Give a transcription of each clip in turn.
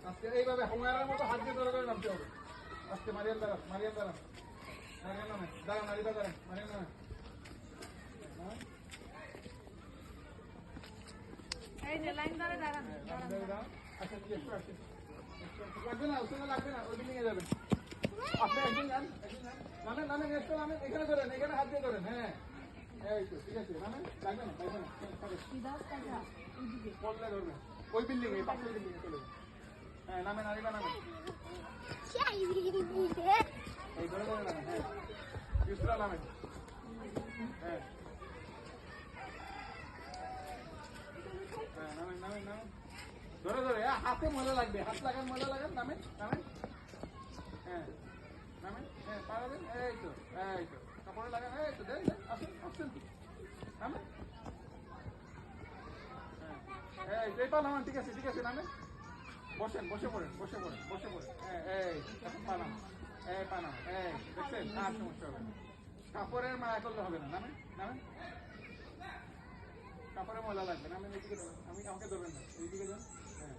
আজকে এইভাবে হুমায়রার মতো হাত দিয়ে ধরে করে নামতে হবে। আজকে মারিয়াম দাঁড়ান, মারিয়াম দাঁড়ান, মারিয়াম নামে দাঁড়ান, আরিবা দাঁড়ান, মারিয়াম নামে। এই যে লাইন ধরে দাঁড়ান। আচ্ছা ঠিক আছে, আসেন। লাগবে না, ওখানে লাগবে না, ওই বিল্ডিং এ যাবেন। আপনি একদিন যান, একদিন যান, নামেন নামেন, এসে নামেন, এখানে ধরেন, এখানে হাত দিয়ে ধরেন। হ্যাঁ এই তো ঠিক আছে, নামেন, লাগবে না, লাগবে না, পড়লে ধরবেন ওই বিল্ডিং এ, পাশের বিল্ডিং এ চলে যান। হ্যাঁ নামেন, আরিবা নামেন, এই ধরে ধরে নামেন। হ্যাঁ ইউসরা নামেন। হ্যাঁ হ্যাঁ নামেন নামেন নামেন, ধরে ধরে হাতে ময়লা লাগবে, হাত লাগান, ময়লা লাগান, নামেন নামেন। হ্যাঁ নামেন, হ্যাঁ পাড়া দেন, এই তো, এই তো কাপড়ে লাগান, এই তো দেন দেন, আসেন আসেন, নামেন। হ্যাঁ এই পা নামান, ঠিক আছে ঠিক আছে, নামেন, বসেন, বসে পড়েন, বসে পড়েন, বসে পড়েন। হ্যাঁ এই এখন পা নামান, এই পা নামান, এই দেখছেন, আর সমস্যা হবে না, কাপড়ের মায়া করলে হবে না, নামেন নামেন, কাপড়ে ময়লা লাগবে, নামেন, এইদিকে ধরেন, আমাকে ধরবেন না, এইদিকে যান। হ্যাঁ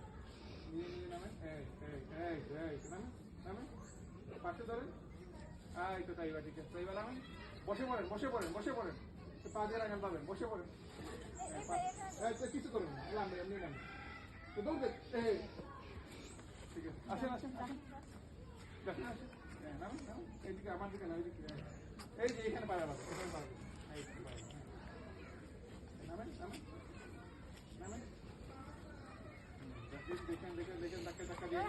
নিজে নিজে নামেন, এই এই এই এই নামেন নামেন, পাশে ধরেন, এই তো তাইবা, ঠিক আছে তাইবা নামেন, বসে পড়েন, বসে পড়েন, বসে পড়েন, পা দিয়ে রাখেন পাবেন, বসে পড়েন। কিছু করবেন না, নামবে এমনি নামেন, তো দৌড়বে, এই ঠিক আছে, আসেন আসেন আসেন, আসেন আসেন, হ্যাঁ নামেন নামেন, এইদিকে আমার দিকে না, এইদিকে, এই যে এখানে পাড়া পাবে, এখানে পাড়া পাবে, নামেন নামেন নামেন, দেখেন দেখেন দেখেন, ধাক্কা ধাক্কা দিয়ে